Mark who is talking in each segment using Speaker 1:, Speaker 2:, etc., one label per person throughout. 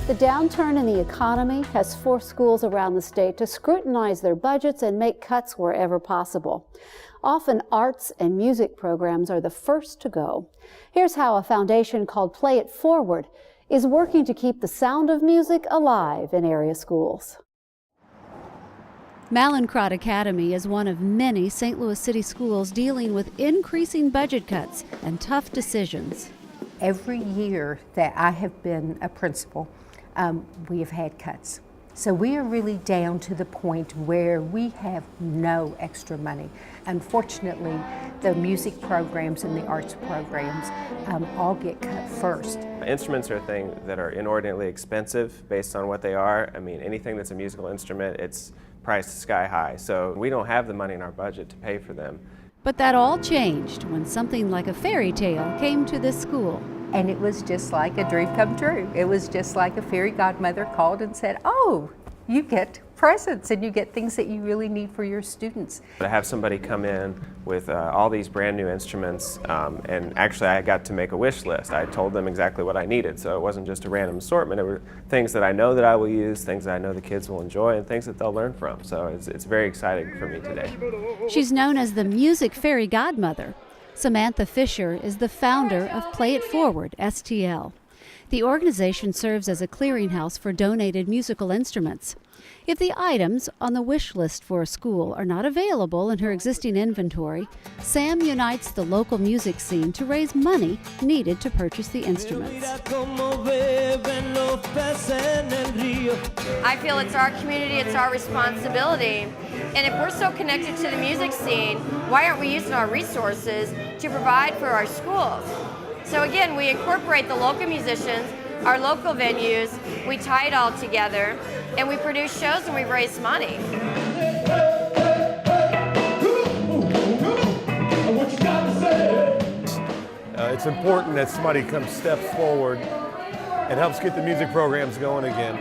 Speaker 1: The downturn in the economy has forced schools around the state to scrutinize their budgets and make cuts wherever possible. Often arts and music programs are the first to go. Here's how a foundation called Play It Forward is working to keep the sound of music alive in area schools. Mallinckrodt Academy is one of many St. Louis City schools dealing with increasing budget cuts and tough decisions.
Speaker 2: Every year that I have been a principal, we have had cuts. So we are really down to the point where we have no extra money. Unfortunately, the music programs and the arts programs all get cut first.
Speaker 3: Instruments are a thing that are inordinately expensive based on what they are. I mean, anything that's a musical instrument, it's priced sky high. So we don't have the money in our budget to pay for them.
Speaker 1: But that all changed when something like a fairy tale came to this school.
Speaker 2: And it was just like a dream come true. It was just like a fairy godmother called and said, oh, you get presents and you get things that you really need for your students.
Speaker 3: To have somebody come in with all these brand new instruments, and actually I got to make a wish list. I told them exactly what I needed, so it wasn't just a random assortment. It were things that I know that I will use, things that I know the kids will enjoy, and things that they'll learn from. So it's very exciting for me today.
Speaker 1: She's known as the music fairy godmother. Samantha Fisher is the founder of Play It Forward-STL. The organization serves as a clearinghouse for donated musical instruments. If the items on the wish list for a school are not available in her existing inventory, Sam unites the local music scene to raise money needed to purchase the instruments.
Speaker 4: I feel it's our community, it's our responsibility. And if we're so connected to the music scene, why aren't we using our resources to provide for our schools? So again, we incorporate the local musicians, our local venues, we tie it all together, and we produce shows and we raise money.
Speaker 5: It's important that somebody steps forward and helps get the music programs going again.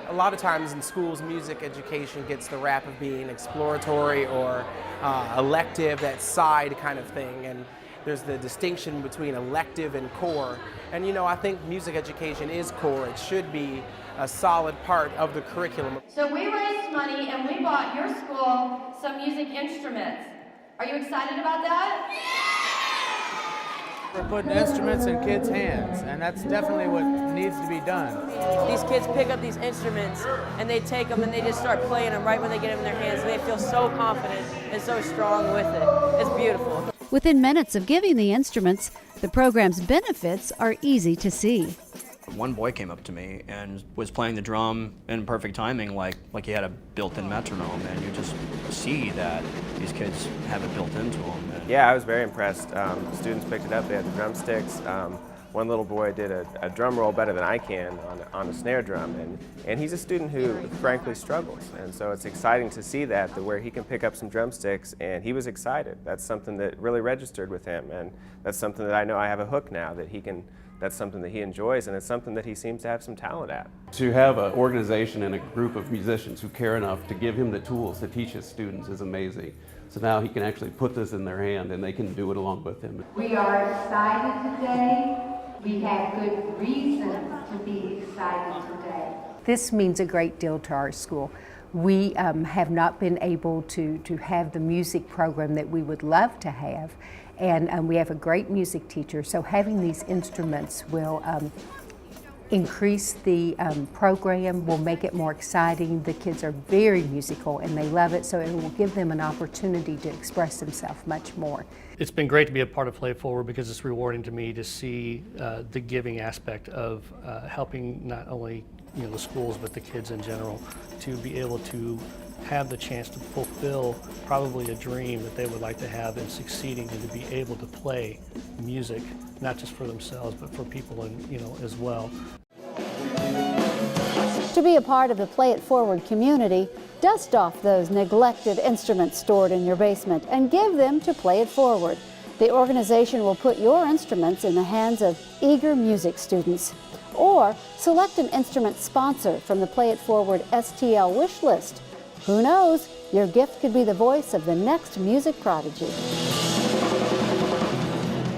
Speaker 6: A lot of times in schools, music education gets the rap of being exploratory or elective, that side kind of thing. And there's the distinction between elective and core. And you know, I think music education is core. It should be a solid part of the curriculum.
Speaker 4: So we raised money and we bought your school some music instruments. Are you excited about that?
Speaker 7: We're putting instruments in kids' hands, and that's definitely what needs to be done.
Speaker 8: These kids pick up these instruments and they take them and they just start playing them right when they get them in their hands, and they feel so confident and so strong with it. It's beautiful.
Speaker 1: Within minutes of giving the instruments, the program's benefits are easy to see.
Speaker 9: One boy came up to me and was playing the drum in perfect timing, like he had a built-in metronome, and you just see that these kids have it built into them.
Speaker 3: Yeah, I was very impressed. Students picked it up, they had the drumsticks. One little boy did a drum roll better than I can on a snare drum, and he's a student who frankly struggles, and so it's exciting to see that where he can pick up some drumsticks, and he was excited. That's something that really registered with him, and that's something that I know I have a hook now that he can. That's something that he enjoys, and it's something that he seems to have some talent at.
Speaker 10: To have an organization and a group of musicians who care enough to give him the tools to teach his students is amazing. So now he can actually put this in their hand and they can do it along with him.
Speaker 11: We are excited today. We have good reason to be excited today.
Speaker 2: This means a great deal to our school. We have not been able to have the music program that we would love to have, and we have a great music teacher, so having these instruments will increase the program, will make it more exciting. The kids are very musical and they love it, so it will give them an opportunity to express themselves much more.
Speaker 12: It's been great to be a part of Play It Forward because it's rewarding to me to see the giving aspect of helping not only the schools but the kids in general to be able to have the chance to fulfill probably a dream that they would like to have in succeeding, and to be able to play music not just for themselves but for people as well.
Speaker 1: To be a part of the Play It Forward community, dust off those neglected instruments stored in your basement and give them to Play It Forward. The organization will put your instruments in the hands of eager music students. Or select an instrument sponsor from the Play It Forward-STL wish list. Who knows, your gift could be the voice of the next music prodigy.